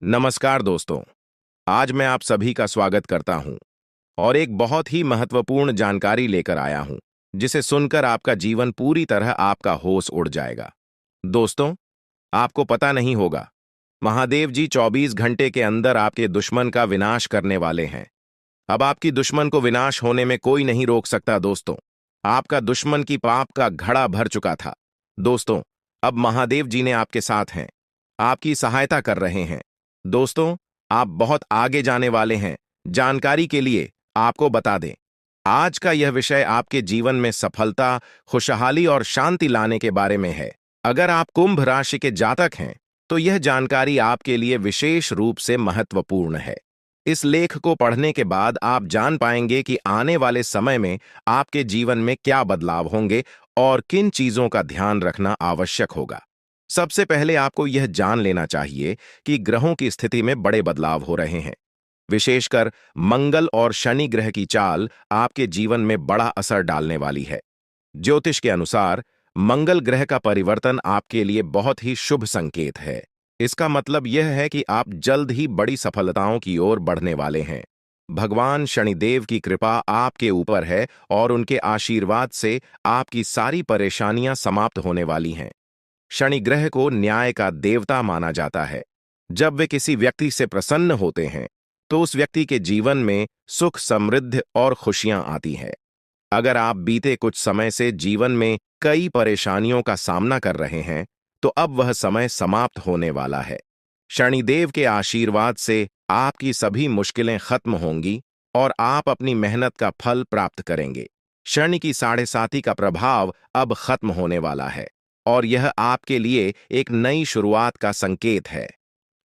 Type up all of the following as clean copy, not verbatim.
नमस्कार दोस्तों। आज मैं आप सभी का स्वागत करता हूं और एक बहुत ही महत्वपूर्ण जानकारी लेकर आया हूं, जिसे सुनकर आपका जीवन पूरी तरह आपका होश उड़ जाएगा। दोस्तों, आपको पता नहीं होगा, महादेव जी 24 घंटे के अंदर आपके दुश्मन का विनाश करने वाले हैं। अब आपकी दुश्मन को विनाश होने में कोई नहीं रोक सकता दोस्तों। आपका दुश्मन की पाप का घड़ा भर चुका था। दोस्तों, अब महादेव जी ने आपके साथ हैं, आपकी सहायता कर रहे हैं। दोस्तों, आप बहुत आगे जाने वाले हैं। जानकारी के लिए आपको बता दें, आज का यह विषय आपके जीवन में सफलता, खुशहाली और शांति लाने के बारे में है। अगर आप कुंभ राशि के जातक हैं, तो यह जानकारी आपके लिए विशेष रूप से महत्वपूर्ण है। इस लेख को पढ़ने के बाद आप जान पाएंगे कि आने वाले समय में आपके जीवन में क्या बदलाव होंगे और किन चीजों का ध्यान रखना आवश्यक होगा। सबसे पहले आपको यह जान लेना चाहिए कि ग्रहों की स्थिति में बड़े बदलाव हो रहे हैं। विशेषकर मंगल और शनि ग्रह की चाल आपके जीवन में बड़ा असर डालने वाली है। ज्योतिष के अनुसार मंगल ग्रह का परिवर्तन आपके लिए बहुत ही शुभ संकेत है। इसका मतलब यह है कि आप जल्द ही बड़ी सफलताओं की ओर बढ़ने वाले हैं। भगवान शनिदेव की कृपा आपके ऊपर है और उनके आशीर्वाद से आपकी सारी परेशानियां समाप्त होने वाली हैं। शनि ग्रह को न्याय का देवता माना जाता है। जब वे किसी व्यक्ति से प्रसन्न होते हैं, तो उस व्यक्ति के जीवन में सुख, समृद्धि और खुशियां आती हैं। अगर आप बीते कुछ समय से जीवन में कई परेशानियों का सामना कर रहे हैं, तो अब वह समय समाप्त होने वाला है। शनिदेव के आशीर्वाद से आपकी सभी मुश्किलें खत्म होंगी और आप अपनी मेहनत का फल प्राप्त करेंगे। शनि की साढ़े साती का प्रभाव अब खत्म होने वाला है और यह आपके लिए एक नई शुरुआत का संकेत है।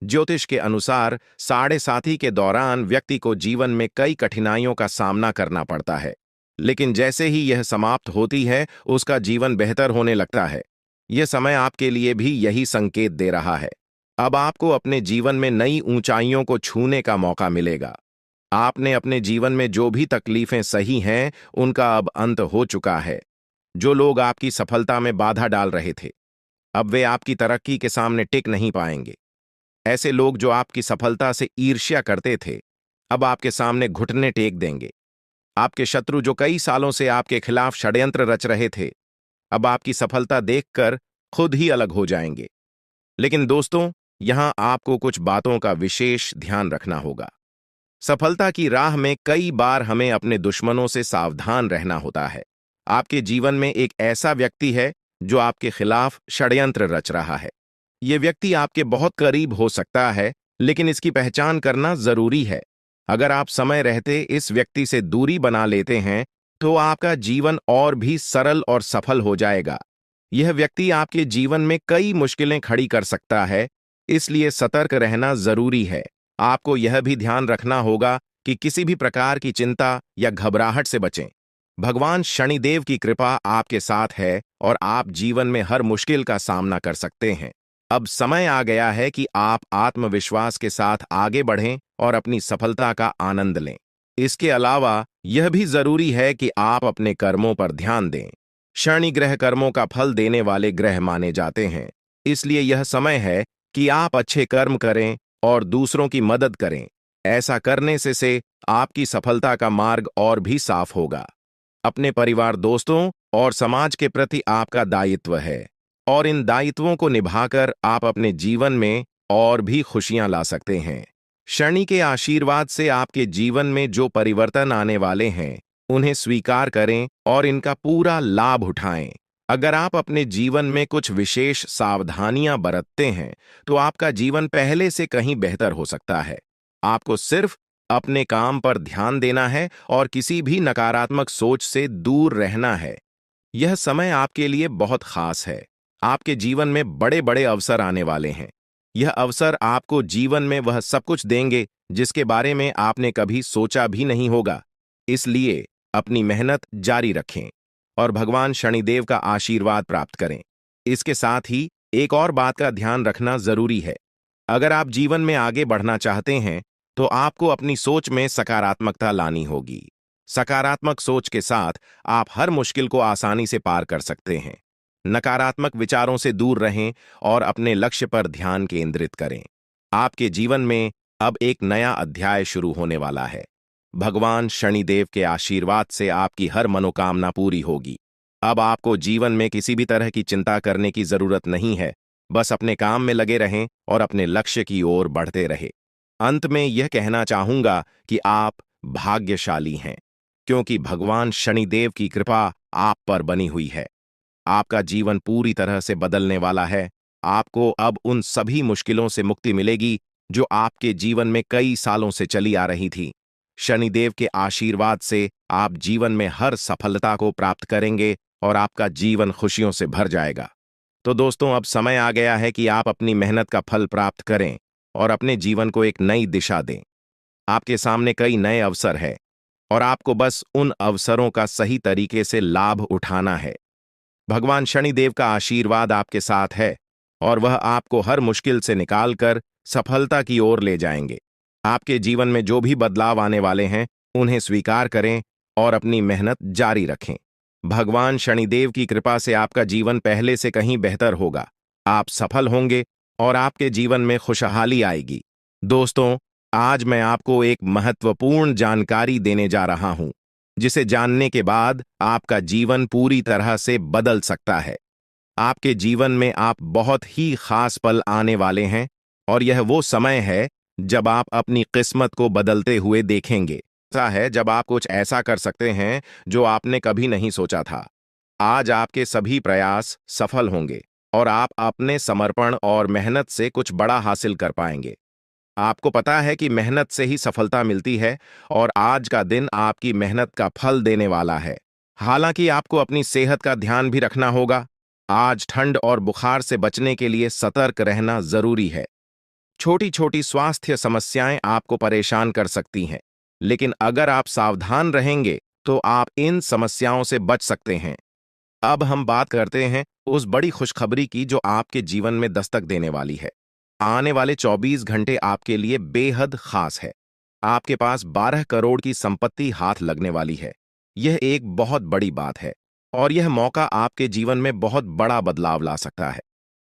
ज्योतिष के अनुसार साढ़े साती के दौरान व्यक्ति को जीवन में कई कठिनाइयों का सामना करना पड़ता है, लेकिन जैसे ही यह समाप्त होती है, उसका जीवन बेहतर होने लगता है। यह समय आपके लिए भी यही संकेत दे रहा है। अब आपको अपने जीवन में नई ऊंचाइयों को छूने का मौका मिलेगा। आपने अपने जीवन में जो भी तकलीफें सही हैं, उनका अब अंत हो चुका है। जो लोग आपकी सफलता में बाधा डाल रहे थे, अब वे आपकी तरक्की के सामने टिक नहीं पाएंगे। ऐसे लोग जो आपकी सफलता से ईर्ष्या करते थे, अब आपके सामने घुटने टेक देंगे। आपके शत्रु जो कई सालों से आपके खिलाफ षड्यंत्र रच रहे थे, अब आपकी सफलता देखकर खुद ही अलग हो जाएंगे। लेकिन दोस्तों, यहां आपको कुछ बातों का विशेष ध्यान रखना होगा। सफलता की राह में कई बार हमें अपने दुश्मनों से सावधान रहना होता है। आपके जीवन में एक ऐसा व्यक्ति है जो आपके खिलाफ षड्यंत्र रच रहा है। यह व्यक्ति आपके बहुत करीब हो सकता है, लेकिन इसकी पहचान करना जरूरी है। अगर आप समय रहते इस व्यक्ति से दूरी बना लेते हैं, तो आपका जीवन और भी सरल और सफल हो जाएगा। यह व्यक्ति आपके जीवन में कई मुश्किलें खड़ी कर सकता है, इसलिए सतर्क रहना जरूरी है। आपको यह भी ध्यान रखना होगा कि किसी भी प्रकार की चिंता या घबराहट से बचें। भगवान शनिदेव की कृपा आपके साथ है और आप जीवन में हर मुश्किल का सामना कर सकते हैं। अब समय आ गया है कि आप आत्मविश्वास के साथ आगे बढ़ें और अपनी सफलता का आनंद लें। इसके अलावा यह भी जरूरी है कि आप अपने कर्मों पर ध्यान दें। शनि ग्रह कर्मों का फल देने वाले ग्रह माने जाते हैं, इसलिए यह समय है कि आप अच्छे कर्म करें और दूसरों की मदद करें। ऐसा करने से आपकी सफलता का मार्ग और भी साफ होगा। अपने परिवार, दोस्तों और समाज के प्रति आपका दायित्व है और इन दायित्वों को निभाकर आप अपने जीवन में और भी खुशियां ला सकते हैं। शनि के आशीर्वाद से आपके जीवन में जो परिवर्तन आने वाले हैं, उन्हें स्वीकार करें और इनका पूरा लाभ उठाएं। अगर आप अपने जीवन में कुछ विशेष सावधानियां बरतते हैं, तो आपका जीवन पहले से कहीं बेहतर हो सकता है। आपको सिर्फ अपने काम पर ध्यान देना है और किसी भी नकारात्मक सोच से दूर रहना है। यह समय आपके लिए बहुत खास है। आपके जीवन में बड़े बड़े अवसर आने वाले हैं। यह अवसर आपको जीवन में वह सब कुछ देंगे जिसके बारे में आपने कभी सोचा भी नहीं होगा। इसलिए अपनी मेहनत जारी रखें और भगवान शनिदेव का आशीर्वाद प्राप्त करें। इसके साथ ही एक और बात का ध्यान रखना जरूरी है। अगर आप जीवन में आगे बढ़ना चाहते हैं, तो आपको अपनी सोच में सकारात्मकता लानी होगी। सकारात्मक सोच के साथ आप हर मुश्किल को आसानी से पार कर सकते हैं। नकारात्मक विचारों से दूर रहें और अपने लक्ष्य पर ध्यान केंद्रित करें। आपके जीवन में अब एक नया अध्याय शुरू होने वाला है। भगवान शनिदेव के आशीर्वाद से आपकी हर मनोकामना पूरी होगी। अब आपको जीवन में किसी भी तरह की चिंता करने की जरूरत नहीं है। बस अपने काम में लगे रहें और अपने लक्ष्य की ओर बढ़ते रहें। अंत में यह कहना चाहूंगा कि आप भाग्यशाली हैं, क्योंकि भगवान शनिदेव की कृपा आप पर बनी हुई है। आपका जीवन पूरी तरह से बदलने वाला है। आपको अब उन सभी मुश्किलों से मुक्ति मिलेगी जो आपके जीवन में कई सालों से चली आ रही थी। शनिदेव के आशीर्वाद से आप जीवन में हर सफलता को प्राप्त करेंगे और आपका जीवन खुशियों से भर जाएगा। तो दोस्तों, अब समय आ गया है कि आप अपनी मेहनत का फल प्राप्त करें और अपने जीवन को एक नई दिशा दें। आपके सामने कई नए अवसर हैं और आपको बस उन अवसरों का सही तरीके से लाभ उठाना है। भगवान शनिदेव का आशीर्वाद आपके साथ है और वह आपको हर मुश्किल से निकालकर सफलता की ओर ले जाएंगे। आपके जीवन में जो भी बदलाव आने वाले हैं, उन्हें स्वीकार करें और अपनी मेहनत जारी रखें। भगवान शनिदेव की कृपा से आपका जीवन पहले से कहीं बेहतर होगा। आप सफल होंगे और आपके जीवन में खुशहाली आएगी। दोस्तों, आज मैं आपको एक महत्वपूर्ण जानकारी देने जा रहा हूं, जिसे जानने के बाद आपका जीवन पूरी तरह से बदल सकता है। आपके जीवन में आप बहुत ही खास पल आने वाले हैं और यह वो समय है जब आप अपनी किस्मत को बदलते हुए देखेंगे। ऐसा है जब आप कुछ ऐसा कर सकते हैं जो आपने कभी नहीं सोचा था। आज आपके सभी प्रयास सफल होंगे और आप अपने समर्पण और मेहनत से कुछ बड़ा हासिल कर पाएंगे। आपको पता है कि मेहनत से ही सफलता मिलती है और आज का दिन आपकी मेहनत का फल देने वाला है। हालांकि आपको अपनी सेहत का ध्यान भी रखना होगा। आज ठंड और बुखार से बचने के लिए सतर्क रहना जरूरी है। छोटी छोटी स्वास्थ्य समस्याएं आपको परेशान कर सकती हैं, लेकिन अगर आप सावधान रहेंगे तो आप इन समस्याओं से बच सकते हैं। अब हम बात करते हैं उस बड़ी खुशखबरी की जो आपके जीवन में दस्तक देने वाली है। आने वाले 24 घंटे आपके लिए बेहद खास है। आपके पास 12 करोड़ की संपत्ति हाथ लगने वाली है। यह एक बहुत बड़ी बात है और यह मौका आपके जीवन में बहुत बड़ा बदलाव ला सकता है।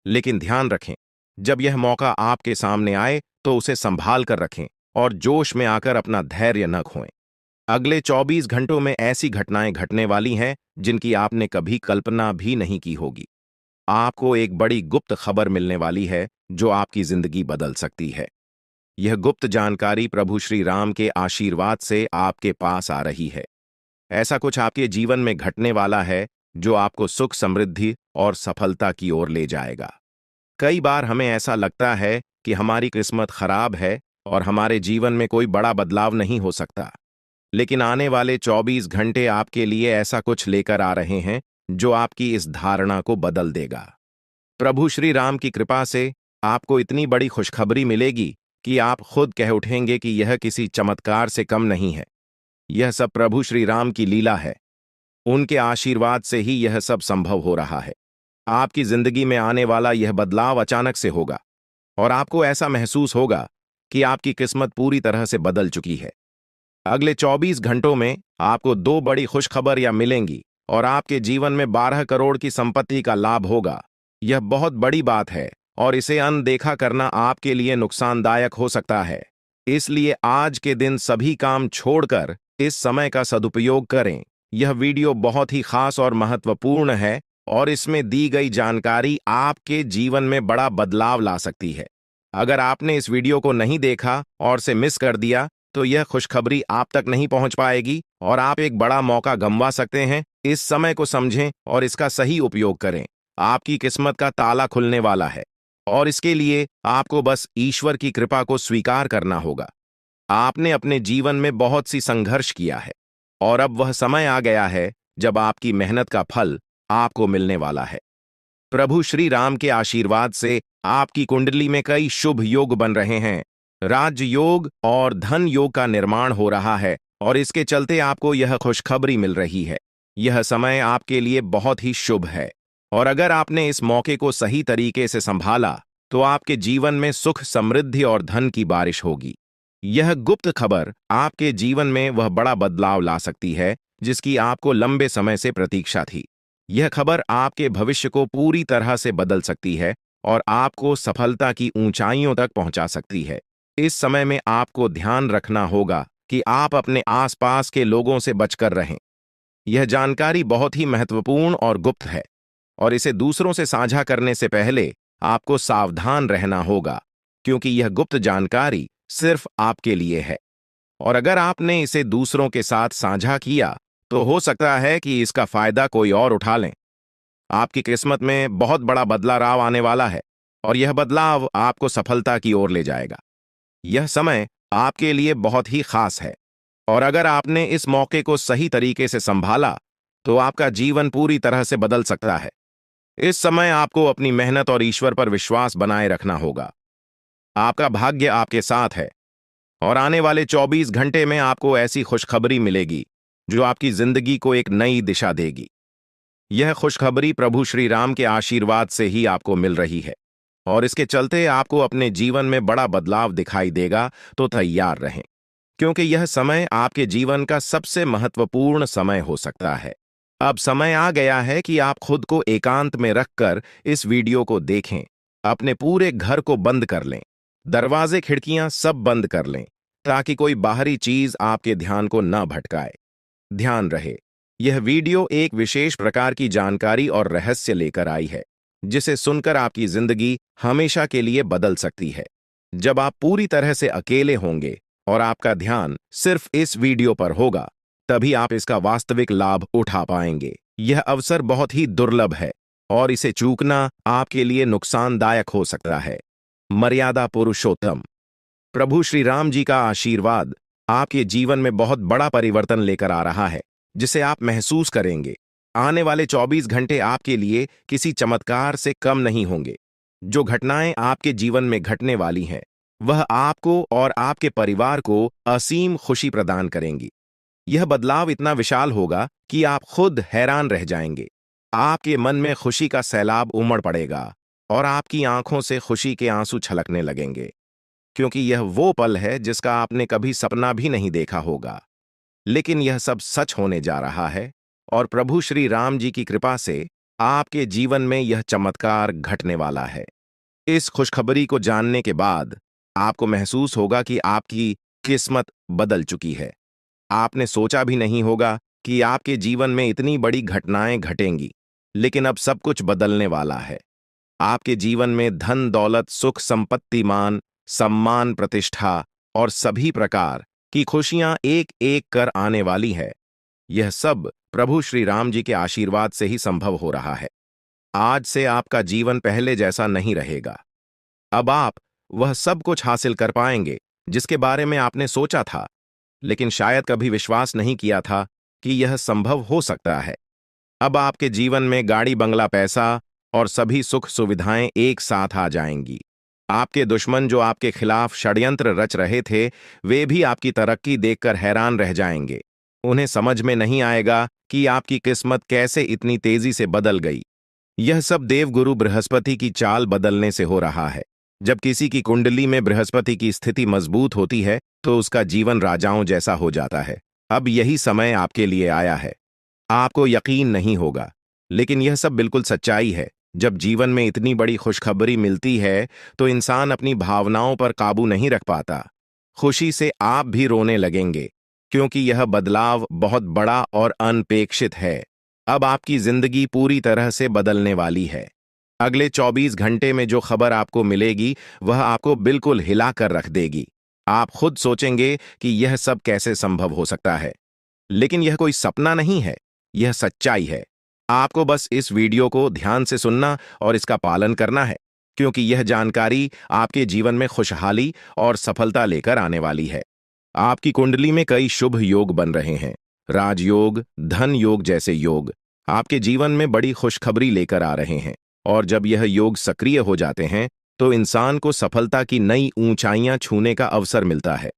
लेकिन ध्यान रखें, जब यह मौका आपके सामने आए तो उसे संभाल कर रखें और जोश में आकर अपना धैर्य न खोएं। अगले 24 घंटों में ऐसी घटनाएं घटने वाली हैं जिनकी आपने कभी कल्पना भी नहीं की होगी। आपको एक बड़ी गुप्त खबर मिलने वाली है जो आपकी जिंदगी बदल सकती है। यह गुप्त जानकारी प्रभु श्री राम के आशीर्वाद से आपके पास आ रही है। ऐसा कुछ आपके जीवन में घटने वाला है जो आपको सुख, समृद्धि और सफलता की ओर ले जाएगा। कई बार हमें ऐसा लगता है कि हमारी किस्मत खराब है और हमारे जीवन में कोई बड़ा बदलाव नहीं हो सकता। लेकिन आने वाले 24 घंटे आपके लिए ऐसा कुछ लेकर आ रहे हैं जो आपकी इस धारणा को बदल देगा। प्रभु श्री राम की कृपा से आपको इतनी बड़ी खुशखबरी मिलेगी कि आप खुद कह उठेंगे कि यह किसी चमत्कार से कम नहीं है। यह सब प्रभु श्री राम की लीला है। उनके आशीर्वाद से ही यह सब संभव हो रहा है। आपकी जिंदगी में आने वाला यह बदलाव अचानक से होगा और आपको ऐसा महसूस होगा कि आपकी किस्मत पूरी तरह से बदल चुकी है। अगले 24 घंटों में आपको 2 बड़ी खुशखबरियां मिलेंगी और आपके जीवन में 12 करोड़ की संपत्ति का लाभ होगा। यह बहुत बड़ी बात है और इसे अनदेखा करना आपके लिए नुकसानदायक हो सकता है। इसलिए आज के दिन सभी काम छोड़कर इस समय का सदुपयोग करें। यह वीडियो बहुत ही खास और महत्वपूर्ण है और इसमें दी गई जानकारी आपके जीवन में बड़ा बदलाव ला सकती है। अगर आपने इस वीडियो को नहीं देखा और से मिस कर दिया तो यह खुशखबरी आप तक नहीं पहुंच पाएगी और आप एक बड़ा मौका गंवा सकते हैं। इस समय को समझें और इसका सही उपयोग करें। आपकी किस्मत का ताला खुलने वाला है और इसके लिए आपको बस ईश्वर की कृपा को स्वीकार करना होगा। आपने अपने जीवन में बहुत सी संघर्ष किया है और अब वह समय आ गया है जब आपकी मेहनत का फल आपको मिलने वाला है। प्रभु श्री राम के आशीर्वाद से आपकी कुंडली में कई शुभ योग बन रहे हैं। राजयोग और धन योग का निर्माण हो रहा है और इसके चलते आपको यह खुशखबरी मिल रही है। यह समय आपके लिए बहुत ही शुभ है और अगर आपने इस मौके को सही तरीके से संभाला तो आपके जीवन में सुख, समृद्धि और धन की बारिश होगी। यह गुप्त खबर आपके जीवन में वह बड़ा बदलाव ला सकती है जिसकी आपको लंबे समय से प्रतीक्षा थी। यह खबर आपके भविष्य को पूरी तरह से बदल सकती है और आपको सफलता की ऊंचाइयों तक पहुंचा सकती है। इस समय में आपको ध्यान रखना होगा कि आप अपने आसपास के लोगों से बचकर रहें। यह जानकारी बहुत ही महत्वपूर्ण और गुप्त है, और इसे दूसरों से साझा करने से पहले आपको सावधान रहना होगा, क्योंकि यह गुप्त जानकारी सिर्फ आपके लिए है। और अगर आपने इसे दूसरों के साथ साझा किया, तो हो सकता है कि इसका फायदा कोई और उठा लें। आपकी किस्मत में बहुत बड़ा बदलाव आने वाला है, और यह बदलाव आपको सफलता की ओर ले जाएगा। यह समय आपके लिए बहुत ही खास है, और अगर आपने इस मौके को सही तरीके से संभाला, तो आपका जीवन पूरी तरह से बदल सकता है। इस समय आपको अपनी मेहनत और ईश्वर पर विश्वास बनाए रखना होगा। आपका भाग्य आपके साथ है, और आने वाले 24 घंटे में आपको ऐसी खुशखबरी मिलेगी जो आपकी जिंदगी को एक नई दिशा देगी। यह खुशखबरी प्रभु श्री राम के आशीर्वाद से ही आपको मिल रही है, और इसके चलते आपको अपने जीवन में बड़ा बदलाव दिखाई देगा। तो तैयार रहें, क्योंकि यह समय आपके जीवन का सबसे महत्वपूर्ण समय हो सकता है। अब समय आ गया है कि आप खुद को एकांत में रखकर इस वीडियो को देखें। अपने पूरे घर को बंद कर लें, दरवाजे खिड़कियां सब बंद कर लें, ताकि कोई बाहरी चीज आपके ध्यान को न भटकाए। ध्यान रहे, यह वीडियो एक विशेष प्रकार की जानकारी और रहस्य लेकर आई है, जिसे सुनकर आपकी जिंदगी हमेशा के लिए बदल सकती है। जब आप पूरी तरह से अकेले होंगे और आपका ध्यान सिर्फ इस वीडियो पर होगा, तभी आप इसका वास्तविक लाभ उठा पाएंगे। यह अवसर बहुत ही दुर्लभ है, और इसे चूकना आपके लिए नुकसानदायक हो सकता है। मर्यादा पुरुषोत्तम प्रभु श्री राम जी का आशीर्वाद आपके जीवन में बहुत बड़ा परिवर्तन लेकर आ रहा है, जिसे आप महसूस करेंगे। आने वाले 24 घंटे आपके लिए किसी चमत्कार से कम नहीं होंगे। जो घटनाएं आपके जीवन में घटने वाली हैं, वह आपको और आपके परिवार को असीम खुशी प्रदान करेंगी। यह बदलाव इतना विशाल होगा कि आप खुद हैरान रह जाएंगे। आपके मन में खुशी का सैलाब उमड़ पड़ेगा, और आपकी आंखों से खुशी के आंसू छलकने लगेंगे, क्योंकि यह वो पल है जिसका आपने कभी सपना भी नहीं देखा होगा। लेकिन यह सब सच होने जा रहा है, और प्रभु श्री राम जी की कृपा से आपके जीवन में यह चमत्कार घटने वाला है। इस खुशखबरी को जानने के बाद आपको महसूस होगा कि आपकी किस्मत बदल चुकी है। आपने सोचा भी नहीं होगा कि आपके जीवन में इतनी बड़ी घटनाएं घटेंगी, लेकिन अब सब कुछ बदलने वाला है। आपके जीवन में धन दौलत सुख संपत्ति मान सम्मान प्रतिष्ठा और सभी प्रकार की खुशियां एक एक कर आने वाली है। यह सब प्रभु श्री राम जी के आशीर्वाद से ही संभव हो रहा है। आज से आपका जीवन पहले जैसा नहीं रहेगा। अब आप वह सब कुछ हासिल कर पाएंगे जिसके बारे में आपने सोचा था, लेकिन शायद कभी विश्वास नहीं किया था कि यह संभव हो सकता है। अब आपके जीवन में गाड़ी बंगला पैसा और सभी सुख सुविधाएं एक साथ आ जाएंगी। आपके दुश्मन जो आपके खिलाफ षड्यंत्र रच रहे थे, वे भी आपकी तरक्की देखकर हैरान रह जाएंगे। उन्हें समझ में नहीं आएगा कि आपकी किस्मत कैसे इतनी तेजी से बदल गई। यह सब देवगुरु बृहस्पति की चाल बदलने से हो रहा है। जब किसी की कुंडली में बृहस्पति की स्थिति मजबूत होती है, तो उसका जीवन राजाओं जैसा हो जाता है। अब यही समय आपके लिए आया है। आपको यकीन नहीं होगा, लेकिन यह सब बिल्कुल सच्चाई है। जब जीवन में इतनी बड़ी खुशखबरी मिलती है, तो इंसान अपनी भावनाओं पर काबू नहीं रख पाता। खुशी से आप भी रोने लगेंगे, क्योंकि यह बदलाव बहुत बड़ा और अनपेक्षित है। अब आपकी जिंदगी पूरी तरह से बदलने वाली है। अगले 24 घंटे में जो खबर आपको मिलेगी, वह आपको बिल्कुल हिला कर रख देगी। आप खुद सोचेंगे कि यह सब कैसे संभव हो सकता है, लेकिन यह कोई सपना नहीं है, यह सच्चाई है। आपको बस इस वीडियो को ध्यान से सुनना और इसका पालन करना है, क्योंकि यह जानकारी आपके जीवन में खुशहाली और सफलता लेकर आने वाली है। आपकी कुंडली में कई शुभ योग बन रहे हैं। राजयोग, धन योग जैसे योग आपके जीवन में बड़ी खुशखबरी लेकर आ रहे हैं, और जब यह योग सक्रिय हो जाते हैं, तो इंसान को सफलता की नई ऊंचाइयां छूने का अवसर मिलता है।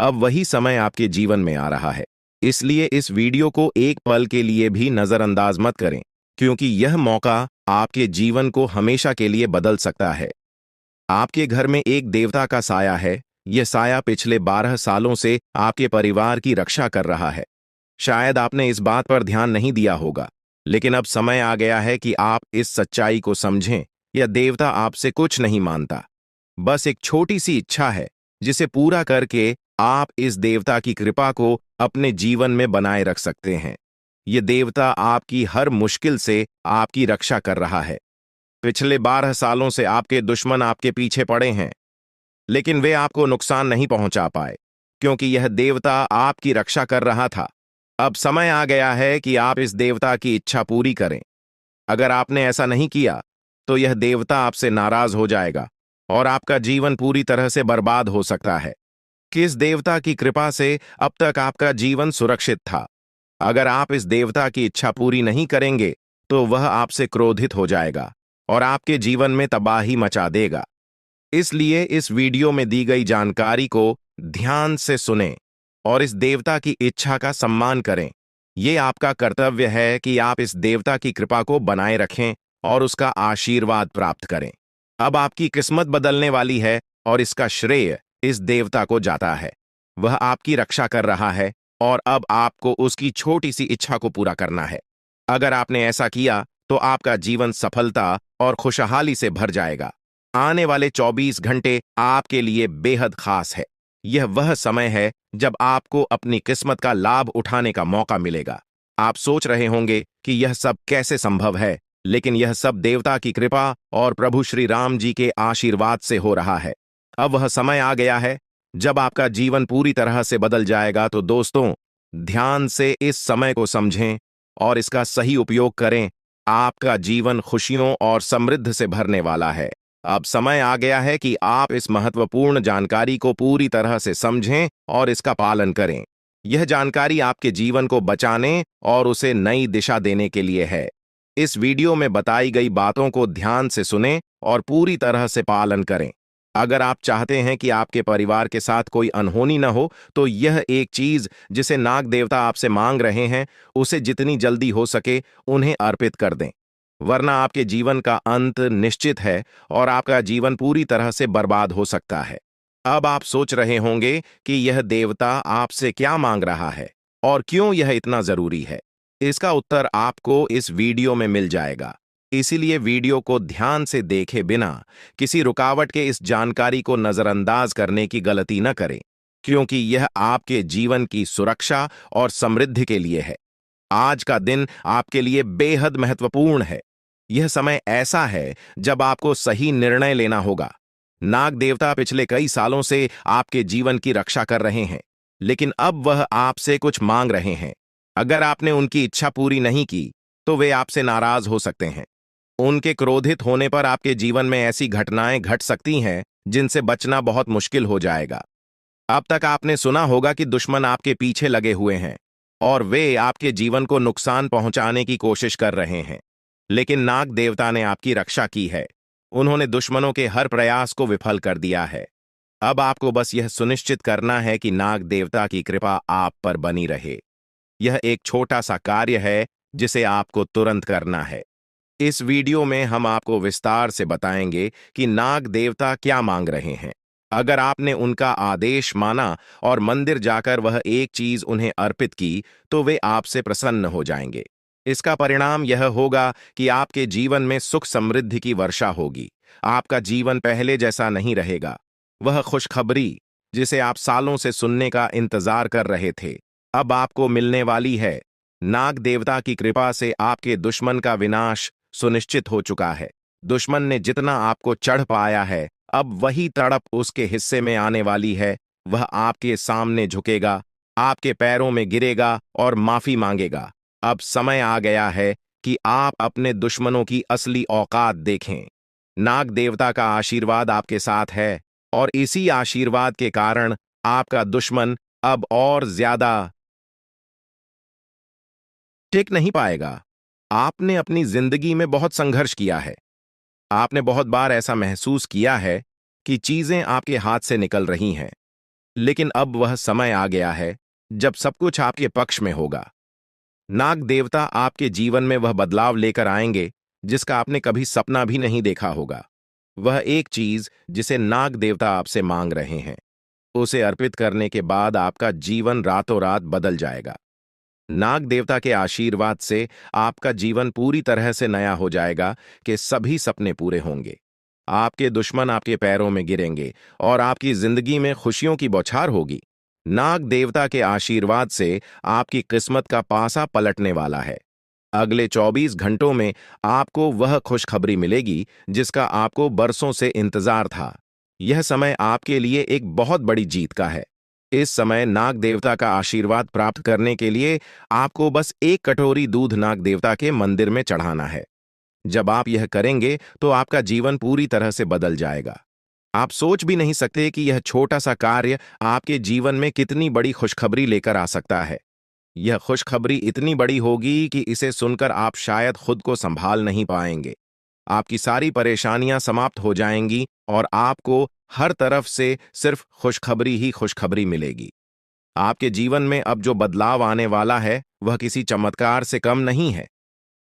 अब वही समय आपके जीवन में आ रहा है, इसलिए इस वीडियो को एक पल के लिए भी नजरअंदाज मत करें, क्योंकि यह मौका आपके जीवन को हमेशा के लिए बदल सकता है। आपके घर में एक देवता का साया है। यह साया पिछले 12 सालों से आपके परिवार की रक्षा कर रहा है। शायद आपने इस बात पर ध्यान नहीं दिया होगा, लेकिन अब समय आ गया है कि आप इस सच्चाई को समझें। यह देवता आपसे कुछ नहीं मानता, बस एक छोटी सी इच्छा है जिसे पूरा करके आप इस देवता की कृपा को अपने जीवन में बनाए रख सकते हैं। ये देवता आपकी हर मुश्किल से आपकी रक्षा कर रहा है। पिछले 12 सालों से आपके दुश्मन आपके पीछे पड़े हैं, लेकिन वे आपको नुकसान नहीं पहुंचा पाए, क्योंकि यह देवता आपकी रक्षा कर रहा था। अब समय आ गया है कि आप इस देवता की इच्छा पूरी करें। अगर आपने ऐसा नहीं किया, तो यह देवता आपसे नाराज हो जाएगा और आपका जीवन पूरी तरह से बर्बाद हो सकता है। किस देवता की कृपा से अब तक आपका जीवन सुरक्षित था? अगर आप इस देवता की इच्छा पूरी नहीं करेंगे, तो वह आपसे क्रोधित हो जाएगा और आपके जीवन में तबाही मचा देगा। इसलिए इस वीडियो में दी गई जानकारी को ध्यान से सुनें और इस देवता की इच्छा का सम्मान करें। ये आपका कर्तव्य है कि आप इस देवता की कृपा को बनाए रखें और उसका आशीर्वाद प्राप्त करें। अब आपकी किस्मत बदलने वाली है और इसका श्रेय इस देवता को जाता है। वह आपकी रक्षा कर रहा है और अब आपको उसकी छोटी सी इच्छा को पूरा करना है। अगर आपने ऐसा किया, तो आपका जीवन सफलता और खुशहाली से भर जाएगा। आने वाले 24 घंटे आपके लिए बेहद खास है। यह वह समय है जब आपको अपनी किस्मत का लाभ उठाने का मौका मिलेगा। आप सोच रहे होंगे कि यह सब कैसे संभव है, लेकिन यह सब देवता की कृपा और प्रभु श्री राम जी के आशीर्वाद से हो रहा है। अब वह समय आ गया है जब आपका जीवन पूरी तरह से बदल जाएगा। तो दोस्तों, ध्यान से इस समय को समझें और इसका सही उपयोग करें। आपका जीवन खुशियों और समृद्धि से भरने वाला है। अब समय आ गया है कि आप इस महत्वपूर्ण जानकारी को पूरी तरह से समझें और इसका पालन करें। यह जानकारी आपके जीवन को बचाने और उसे नई दिशा देने के लिए है। इस वीडियो में बताई गई बातों को ध्यान से सुनें और पूरी तरह से पालन करें। अगर आप चाहते हैं कि आपके परिवार के साथ कोई अनहोनी न हो, तो यह एक चीज जिसे नाग देवता आपसे मांग रहे हैं, उसे जितनी जल्दी हो सके उन्हें अर्पित कर दें, वरना आपके जीवन का अंत निश्चित है और आपका जीवन पूरी तरह से बर्बाद हो सकता है। अब आप सोच रहे होंगे कि यह देवता आपसे क्या मांग रहा है और क्यों यह इतना जरूरी है। इसका उत्तर आपको इस वीडियो में मिल जाएगा। इसीलिए वीडियो को ध्यान से देखे बिना किसी रुकावट के इस जानकारी को नजरअंदाज करने की गलती न करें, क्योंकि यह आपके जीवन की सुरक्षा और समृद्धि के लिए है। आज का दिन आपके लिए बेहद महत्वपूर्ण है। यह समय ऐसा है जब आपको सही निर्णय लेना होगा। नाग देवता पिछले कई सालों से आपके जीवन की रक्षा कर रहे हैं, लेकिन अब वह आपसे कुछ मांग रहे हैं। अगर आपने उनकी इच्छा पूरी नहीं की, तो वे आपसे नाराज हो सकते हैं। उनके क्रोधित होने पर आपके जीवन में ऐसी घटनाएं घट सकती हैं जिनसे बचना बहुत मुश्किल हो जाएगा। अब तक आपने सुना होगा कि दुश्मन आपके पीछे लगे हुए हैं और वे आपके जीवन को नुकसान पहुंचाने की कोशिश कर रहे हैं, लेकिन नाग देवता ने आपकी रक्षा की है। उन्होंने दुश्मनों के हर प्रयास को विफल कर दिया है। अब आपको बस यह सुनिश्चित करना है कि नाग देवता की कृपा आप पर बनी रहे। यह एक छोटा सा कार्य है जिसे आपको तुरंत करना है। इस वीडियो में हम आपको विस्तार से बताएंगे कि नाग देवता क्या मांग रहे हैं। अगर आपने उनका आदेश माना और मंदिर जाकर वह एक चीज उन्हें अर्पित की, तो वे आपसे प्रसन्न हो जाएंगे। इसका परिणाम यह होगा कि आपके जीवन में सुख समृद्धि की वर्षा होगी। आपका जीवन पहले जैसा नहीं रहेगा। वह खुशखबरी जिसे आप सालों से सुनने का इंतजार कर रहे थे, अब आपको मिलने वाली है। नाग देवता की कृपा से आपके दुश्मन का विनाश सुनिश्चित हो चुका है। दुश्मन ने जितना आपको चढ़ पाया है, अब वही तड़प उसके हिस्से में आने वाली है। वह आपके सामने झुकेगा, आपके पैरों में गिरेगा और माफी मांगेगा। अब समय आ गया है कि आप अपने दुश्मनों की असली औकात देखें। नाग देवता का आशीर्वाद आपके साथ है और इसी आशीर्वाद के कारण आपका दुश्मन अब और ज्यादा टिक नहीं पाएगा। आपने अपनी जिंदगी में बहुत संघर्ष किया है। आपने बहुत बार ऐसा महसूस किया है कि चीजें आपके हाथ से निकल रही हैं, लेकिन अब वह समय आ गया है जब सब कुछ आपके पक्ष में होगा। नाग देवता आपके जीवन में वह बदलाव लेकर आएंगे जिसका आपने कभी सपना भी नहीं देखा होगा। वह एक चीज जिसे नाग देवता आपसे मांग रहे हैं, उसे अर्पित करने के बाद आपका जीवन रातों रात बदल जाएगा। नाग देवता के आशीर्वाद से आपका जीवन पूरी तरह से नया हो जाएगा कि सभी सपने पूरे होंगे। आपके दुश्मन आपके पैरों में गिरेंगे और आपकी जिंदगी में खुशियों की बौछार होगी। नाग देवता के आशीर्वाद से आपकी किस्मत का पासा पलटने वाला है। अगले 24 घंटों में आपको वह खुशखबरी मिलेगी जिसका आपको बरसों से इंतजार था। यह समय आपके लिए एक बहुत बड़ी जीत का है। इस समय नाग देवता का आशीर्वाद प्राप्त करने के लिए आपको बस एक कटोरी दूध नाग देवता के मंदिर में चढ़ाना है। जब आप यह करेंगे तो आपका जीवन पूरी तरह से बदल जाएगा। आप सोच भी नहीं सकते कि यह छोटा सा कार्य आपके जीवन में कितनी बड़ी खुशखबरी लेकर आ सकता है। यह खुशखबरी इतनी बड़ी होगी कि इसे सुनकर आप शायद खुद को संभाल नहीं पाएंगे। आपकी सारी परेशानियां समाप्त हो जाएंगी और आपको हर तरफ से सिर्फ खुशखबरी ही खुशखबरी मिलेगी। आपके जीवन में अब जो बदलाव आने वाला है वह किसी चमत्कार से कम नहीं है।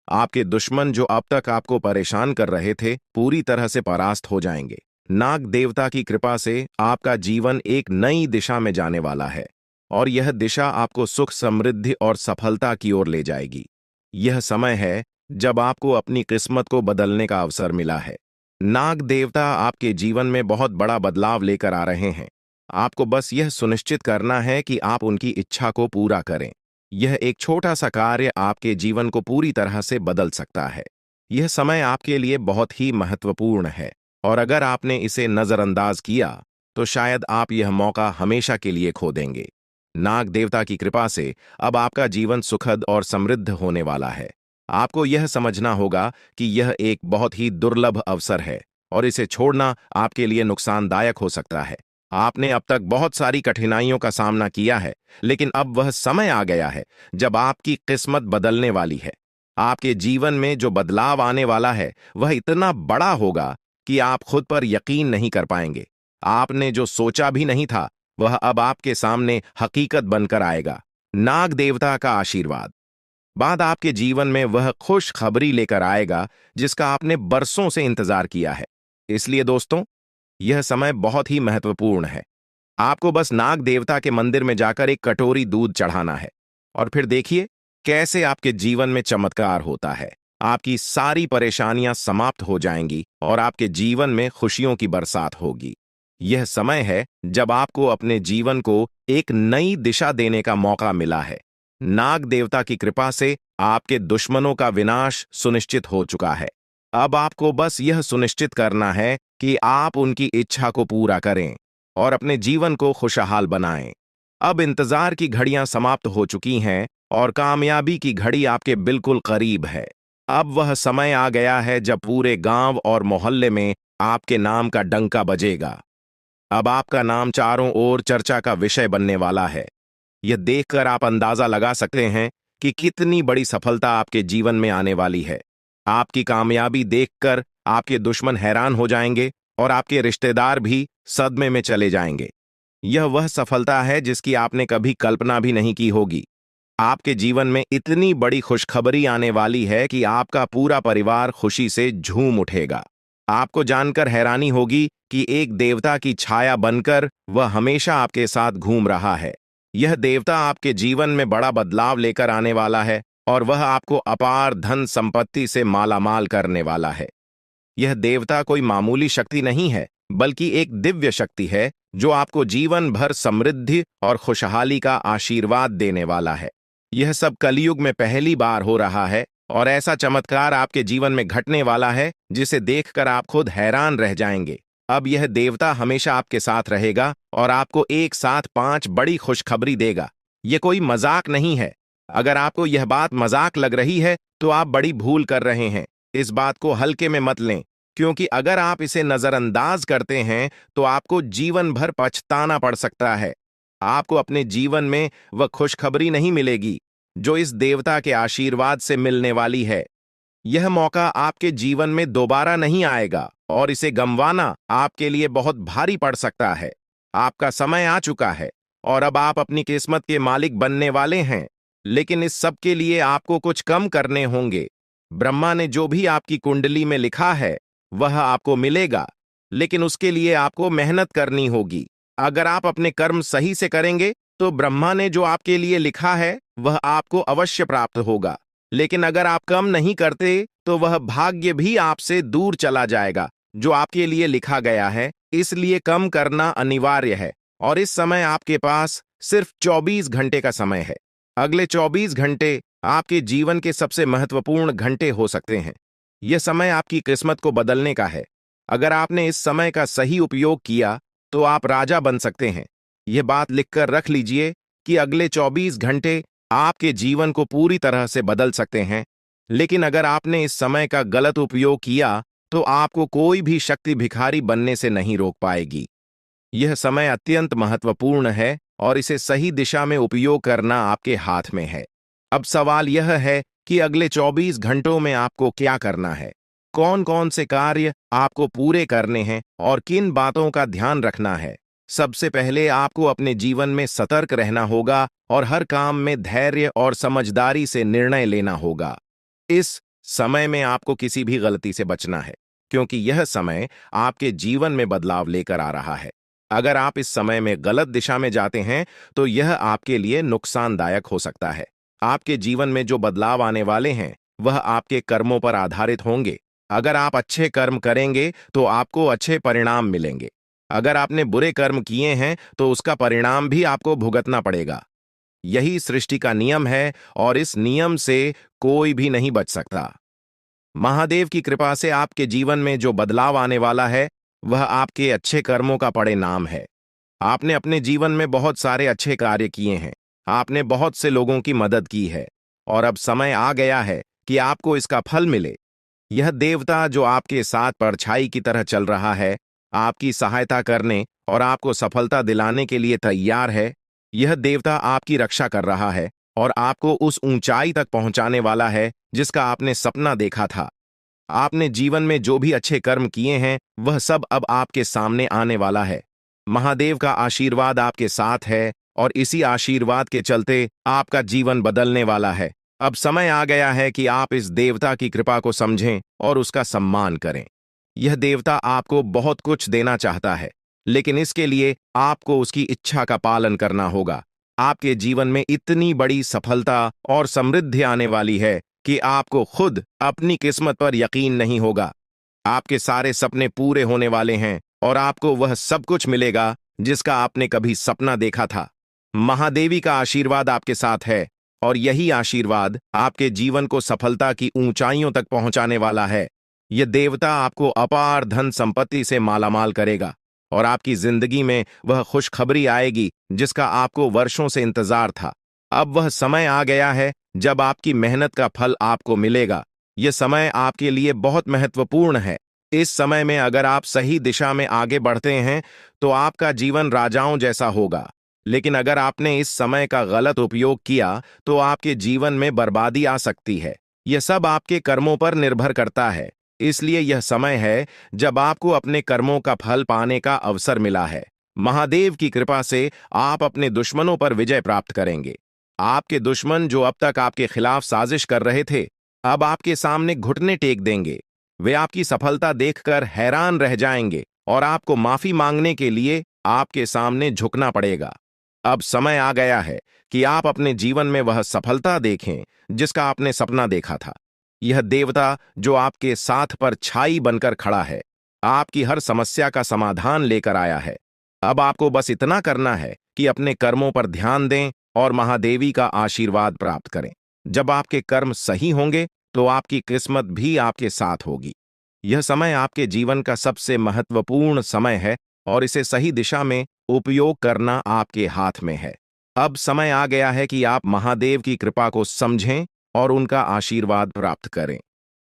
आपके दुश्मन जो अब तक आपको परेशान कर रहे थे पूरी तरह से परास्त हो जाएंगे। नाग देवता की कृपा से आपका जीवन एक नई दिशा में जाने वाला है और यह दिशा आपको सुख, समृद्धि और सफलता की ओर ले जाएगी। यह समय है जब आपको अपनी किस्मत को बदलने का अवसर मिला है। नाग देवता आपके जीवन में बहुत बड़ा बदलाव लेकर आ रहे हैं। आपको बस यह सुनिश्चित करना है कि आप उनकी इच्छा को पूरा करें। यह एक छोटा सा कार्य आपके जीवन को पूरी तरह से बदल सकता है। यह समय आपके लिए बहुत ही महत्वपूर्ण है और अगर आपने इसे नजरअंदाज किया तो शायद आप यह मौका हमेशा के लिए खो देंगे। नाग देवता की कृपा से अब आपका जीवन सुखद और समृद्ध होने वाला है। आपको यह समझना होगा कि यह एक बहुत ही दुर्लभ अवसर है और इसे छोड़ना आपके लिए नुकसानदायक हो सकता है। आपने अब तक बहुत सारी कठिनाइयों का सामना किया है, लेकिन अब वह समय आ गया है जब आपकी किस्मत बदलने वाली है। आपके जीवन में जो बदलाव आने वाला है वह इतना बड़ा होगा कि आप खुद पर यकीन नहीं कर पाएंगे। आपने जो सोचा भी नहीं था वह अब आपके सामने हकीकत बनकर आएगा। नाग देवता का आशीर्वाद बाद आपके जीवन में वह खुश खबरी लेकर आएगा जिसका आपने बरसों से इंतजार किया है। इसलिए दोस्तों, यह समय बहुत ही महत्वपूर्ण है। आपको बस नाग देवता के मंदिर में जाकर एक कटोरी दूध चढ़ाना है और फिर देखिए कैसे आपके जीवन में चमत्कार होता है। आपकी सारी परेशानियां समाप्त हो जाएंगी और आपके जीवन में खुशियों की बरसात होगी। यह समय है जब आपको अपने जीवन को एक नई दिशा देने का मौका मिला है। नाग देवता की कृपा से आपके दुश्मनों का विनाश सुनिश्चित हो चुका है। अब आपको बस यह सुनिश्चित करना है कि आप उनकी इच्छा को पूरा करें और अपने जीवन को खुशहाल बनाएं। अब इंतजार की घड़ियां समाप्त हो चुकी हैं और कामयाबी की घड़ी आपके बिल्कुल करीब है। अब वह समय आ गया है जब पूरे गांव और मोहल्ले में आपके नाम का डंका बजेगा। अब आपका नाम चारों ओर चर्चा का विषय बनने वाला है। यह देखकर आप अंदाजा लगा सकते हैं कि कितनी बड़ी सफलता आपके जीवन में आने वाली है। आपकी कामयाबी देखकर आपके दुश्मन हैरान हो जाएंगे और आपके रिश्तेदार भी सदमे में चले जाएंगे। यह वह सफलता है जिसकी आपने कभी कल्पना भी नहीं की होगी। आपके जीवन में इतनी बड़ी खुशखबरी आने वाली है कि आपका पूरा परिवार खुशी से झूम उठेगा। आपको जानकर हैरानी होगी कि एक देवता की छाया बनकर वह हमेशा आपके साथ घूम रहा है। यह देवता आपके जीवन में बड़ा बदलाव लेकर आने वाला है और वह आपको अपार धन संपत्ति से मालामाल करने वाला है। यह देवता कोई मामूली शक्ति नहीं है, बल्कि एक दिव्य शक्ति है जो आपको जीवन भर समृद्धि और खुशहाली का आशीर्वाद देने वाला है। यह सब कलयुग में पहली बार हो रहा है और ऐसा चमत्कार आपके जीवन में घटने वाला है जिसे देखकर आप खुद हैरान रह जाएंगे। अब यह देवता हमेशा आपके साथ रहेगा और आपको एक साथ 5 बड़ी खुशखबरी देगा। यह कोई मजाक नहीं है। अगर आपको यह बात मजाक लग रही है तो आप बड़ी भूल कर रहे हैं। इस बात को हल्के में मत लें, क्योंकि अगर आप इसे नजरअंदाज करते हैं तो आपको जीवन भर पछताना पड़ सकता है। आपको अपने जीवन में वह खुशखबरी नहीं मिलेगी जो इस देवता के आशीर्वाद से मिलने वाली है। यह मौका आपके जीवन में दोबारा नहीं आएगा और इसे गंवाना आपके लिए बहुत भारी पड़ सकता है। आपका समय आ चुका है और अब आप अपनी किस्मत के मालिक बनने वाले हैं, लेकिन इस सब के लिए आपको कुछ कम करने होंगे। ब्रह्मा ने जो भी आपकी कुंडली में लिखा है वह आपको मिलेगा, लेकिन उसके लिए आपको मेहनत करनी होगी। अगर आप अपने कर्म सही से करेंगे तो ब्रह्मा ने जो आपके लिए लिखा है वह आपको अवश्य प्राप्त होगा। लेकिन अगर आप कम नहीं करते तो वह भाग्य भी आपसे दूर चला जाएगा जो आपके लिए लिखा गया है। इसलिए कम करना अनिवार्य है। और इस समय आपके पास सिर्फ 24 घंटे का समय है। अगले 24 घंटे आपके जीवन के सबसे महत्वपूर्ण घंटे हो सकते हैं। यह समय आपकी किस्मत को बदलने का है। अगर आपने इस समय का सही उपयोग किया तो आप राजा बन सकते हैं। यह बात लिखकर रख लीजिए कि अगले 24 घंटे आपके जीवन को पूरी तरह से बदल सकते हैं। लेकिन अगर आपने इस समय का गलत उपयोग किया तो आपको कोई भी शक्ति भिखारी बनने से नहीं रोक पाएगी। यह समय अत्यंत महत्वपूर्ण है और इसे सही दिशा में उपयोग करना आपके हाथ में है। अब सवाल यह है कि अगले 24 घंटों में आपको क्या करना है, कौन कौन से कार्य आपको पूरे करने हैं और किन बातों का ध्यान रखना है। सबसे पहले आपको अपने जीवन में सतर्क रहना होगा और हर काम में धैर्य और समझदारी से निर्णय लेना होगा। इस समय में आपको किसी भी गलती से बचना है, क्योंकि यह समय आपके जीवन में बदलाव लेकर आ रहा है। अगर आप इस समय में गलत दिशा में जाते हैं तो यह आपके लिए नुकसानदायक हो सकता है। आपके जीवन में जो बदलाव आने वाले हैं वह आपके कर्मों पर आधारित होंगे। अगर आप अच्छे कर्म करेंगे तो आपको अच्छे परिणाम मिलेंगे। अगर आपने बुरे कर्म किए हैं तो उसका परिणाम भी आपको भुगतना पड़ेगा। यही सृष्टि का नियम है और इस नियम से कोई भी नहीं बच सकता। महादेव की कृपा से आपके जीवन में जो बदलाव आने वाला है वह आपके अच्छे कर्मों का परिणाम है। आपने अपने जीवन में बहुत सारे अच्छे कार्य किए हैं। आपने बहुत से लोगों की मदद की है और अब समय आ गया है कि आपको इसका फल मिले। यह देवता जो आपके साथ परछाई की तरह चल रहा है, आपकी सहायता करने और आपको सफलता दिलाने के लिए तैयार है। यह देवता आपकी रक्षा कर रहा है और आपको उस ऊंचाई तक पहुंचाने वाला है जिसका आपने सपना देखा था। आपने जीवन में जो भी अच्छे कर्म किए हैं वह सब अब आपके सामने आने वाला है। महादेव का आशीर्वाद आपके साथ है और इसी आशीर्वाद के चलते आपका जीवन बदलने वाला है। अब समय आ गया है कि आप इस देवता की कृपा को समझें और उसका सम्मान करें। यह देवता आपको बहुत कुछ देना चाहता है, लेकिन इसके लिए आपको उसकी इच्छा का पालन करना होगा। आपके जीवन में इतनी बड़ी सफलता और समृद्धि आने वाली है कि आपको खुद अपनी किस्मत पर यकीन नहीं होगा। आपके सारे सपने पूरे होने वाले हैं और आपको वह सब कुछ मिलेगा जिसका आपने कभी सपना देखा था। महादेवी का आशीर्वाद आपके साथ है और यही आशीर्वाद आपके जीवन को सफलता की ऊंचाइयों तक पहुंचाने वाला है। यह देवता आपको अपार धन संपत्ति से मालामाल करेगा और आपकी जिंदगी में वह खुशखबरी आएगी जिसका आपको वर्षों से इंतजार था। अब वह समय आ गया है जब आपकी मेहनत का फल आपको मिलेगा। यह समय आपके लिए बहुत महत्वपूर्ण है। इस समय में अगर आप सही दिशा में आगे बढ़ते हैं तो आपका जीवन राजाओं जैसा होगा। लेकिन अगर आपने इस समय का गलत उपयोग किया तो आपके जीवन में बर्बादी आ सकती है। यह सब आपके कर्मों पर निर्भर करता है। इसलिए यह समय है जब आपको अपने कर्मों का फल पाने का अवसर मिला है। महादेव की कृपा से आप अपने दुश्मनों पर विजय प्राप्त करेंगे। आपके दुश्मन जो अब तक आपके खिलाफ साजिश कर रहे थे, अब आपके सामने घुटने टेक देंगे। वे आपकी सफलता देखकर हैरान रह जाएंगे और आपको माफी मांगने के लिए आपके सामने झुकना पड़ेगा। अब समय आ गया है कि आप अपने जीवन में वह सफलता देखें जिसका आपने सपना देखा था। यह देवता जो आपके साथ पर छाई बनकर खड़ा है, आपकी हर समस्या का समाधान लेकर आया है। अब आपको बस इतना करना है कि अपने कर्मों पर ध्यान दें और महादेवी का आशीर्वाद प्राप्त करें। जब आपके कर्म सही होंगे तो आपकी किस्मत भी आपके साथ होगी। यह समय आपके जीवन का सबसे महत्वपूर्ण समय है और इसे सही दिशा में उपयोग करना आपके हाथ में है। अब समय आ गया है कि आप महादेव की कृपा को समझें और उनका आशीर्वाद प्राप्त करें।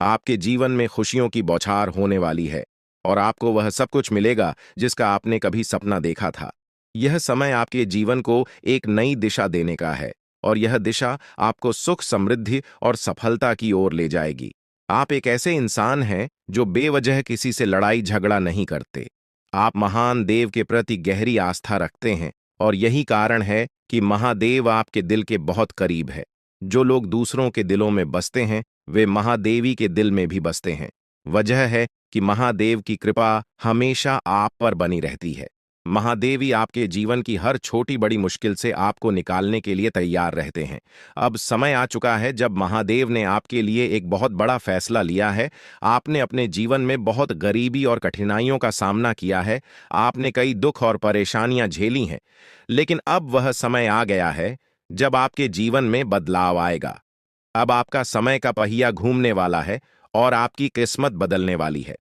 आपके जीवन में खुशियों की बौछार होने वाली है और आपको वह सब कुछ मिलेगा जिसका आपने कभी सपना देखा था। यह समय आपके जीवन को एक नई दिशा देने का है और यह दिशा आपको सुख, समृद्धि और सफलता की ओर ले जाएगी। आप एक ऐसे इंसान हैं जो बेवजह किसी से लड़ाई झगड़ा नहीं करते। आप महान देव के प्रति गहरी आस्था रखते हैं और यही कारण है कि महादेव आपके दिल के बहुत करीब है। जो लोग दूसरों के दिलों में बसते हैं वे महादेवी के दिल में भी बसते हैं। वजह है कि महादेव की कृपा हमेशा आप पर बनी रहती है। महादेवी आपके जीवन की हर छोटी बड़ी मुश्किल से आपको निकालने के लिए तैयार रहते हैं। अब समय आ चुका है जब महादेव ने आपके लिए एक बहुत बड़ा फैसला लिया है। आपने अपने जीवन में बहुत गरीबी और कठिनाइयों का सामना किया है। आपने कई दुख और परेशानियां झेली हैं। लेकिन अब वह समय आ गया है जब आपके जीवन में बदलाव आएगा। अब आपका समय का पहिया घूमने वाला है और आपकी किस्मत बदलने वाली है।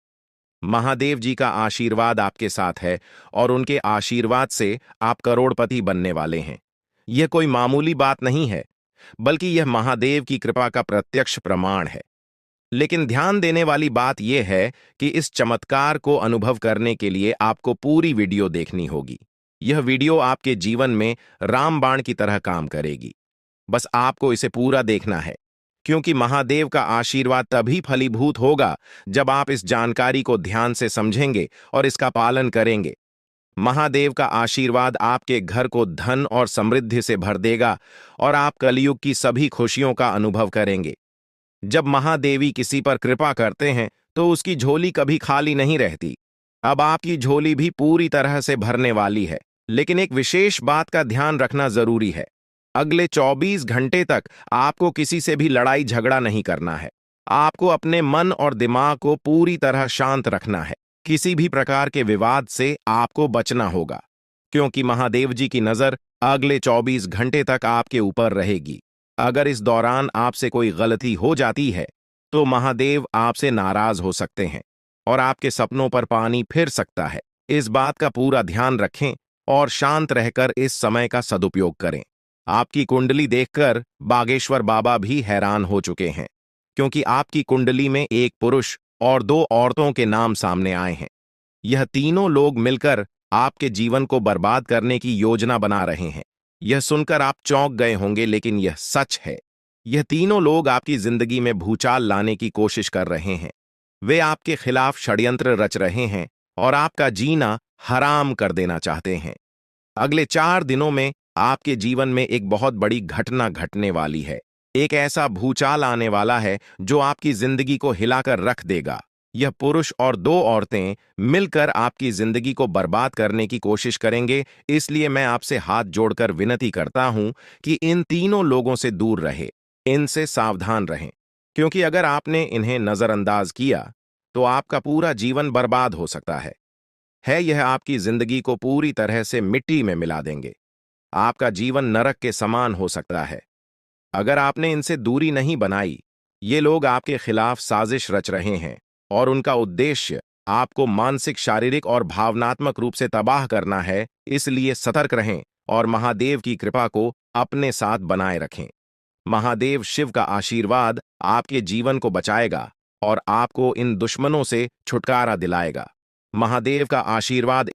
महादेव जी का आशीर्वाद आपके साथ है और उनके आशीर्वाद से आप करोड़पति बनने वाले हैं। यह कोई मामूली बात नहीं है, बल्कि यह महादेव की कृपा का प्रत्यक्ष प्रमाण है। लेकिन ध्यान देने वाली बात यह है कि इस चमत्कार को अनुभव करने के लिए आपको पूरी वीडियो देखनी होगी। यह वीडियो आपके जीवन में रामबाण की तरह काम करेगी। बस आपको इसे पूरा देखना है, क्योंकि महादेव का आशीर्वाद तभी फलीभूत होगा जब आप इस जानकारी को ध्यान से समझेंगे और इसका पालन करेंगे। महादेव का आशीर्वाद आपके घर को धन और समृद्धि से भर देगा और आप कलयुग की सभी खुशियों का अनुभव करेंगे। जब महादेवी किसी पर कृपा करते हैं तो उसकी झोली कभी खाली नहीं रहती। अब आपकी झोली भी पूरी तरह से भरने वाली है। लेकिन एक विशेष बात का ध्यान रखना जरूरी है। अगले 24 घंटे तक आपको किसी से भी लड़ाई झगड़ा नहीं करना है। आपको अपने मन और दिमाग को पूरी तरह शांत रखना है। किसी भी प्रकार के विवाद से आपको बचना होगा, क्योंकि महादेव जी की नजर अगले 24 घंटे तक आपके ऊपर रहेगी। अगर इस दौरान आपसे कोई गलती हो जाती है तो महादेव आपसे नाराज हो सकते हैं और आपके सपनों पर पानी फिर सकता है। इस बात का पूरा ध्यान रखें और शांत रहकर इस समय का सदुपयोग करें। आपकी कुंडली देखकर बागेश्वर बाबा भी हैरान हो चुके हैं, क्योंकि आपकी कुंडली में एक पुरुष और दो औरतों के नाम सामने आए हैं। यह तीनों लोग मिलकर आपके जीवन को बर्बाद करने की योजना बना रहे हैं। यह सुनकर आप चौंक गए होंगे, लेकिन यह सच है। यह तीनों लोग आपकी जिंदगी में भूचाल लाने की कोशिश कर रहे हैं। वे आपके खिलाफ षड्यंत्र रच रहे हैं और आपका जीना हराम कर देना चाहते हैं। अगले 4 दिनों में आपके जीवन में एक बहुत बड़ी घटना घटने वाली है। एक ऐसा भूचाल आने वाला है जो आपकी जिंदगी को हिलाकर रख देगा। यह पुरुष और दो औरतें मिलकर आपकी जिंदगी को बर्बाद करने की कोशिश करेंगे। इसलिए मैं आपसे हाथ जोड़कर विनती करता हूं कि इन तीनों लोगों से दूर रहे, इनसे सावधान रहें, क्योंकि अगर आपने इन्हें नजरअंदाज किया तो आपका पूरा जीवन बर्बाद हो सकता है। यह आपकी जिंदगी को पूरी तरह से मिट्टी में मिला देंगे। आपका जीवन नरक के समान हो सकता है। अगर आपने इनसे दूरी नहीं बनाई, ये लोग आपके खिलाफ साजिश रच रहे हैं और उनका उद्देश्य आपको मानसिक, शारीरिक और भावनात्मक रूप से तबाह करना है। इसलिए सतर्क रहें और महादेव की कृपा को अपने साथ बनाए रखें। महादेव शिव का आशीर्वाद आपके जीवन को बचाएगा और आपको इन दुश्मनों से छुटकारा दिलाएगा। महादेव का आशीर्वाद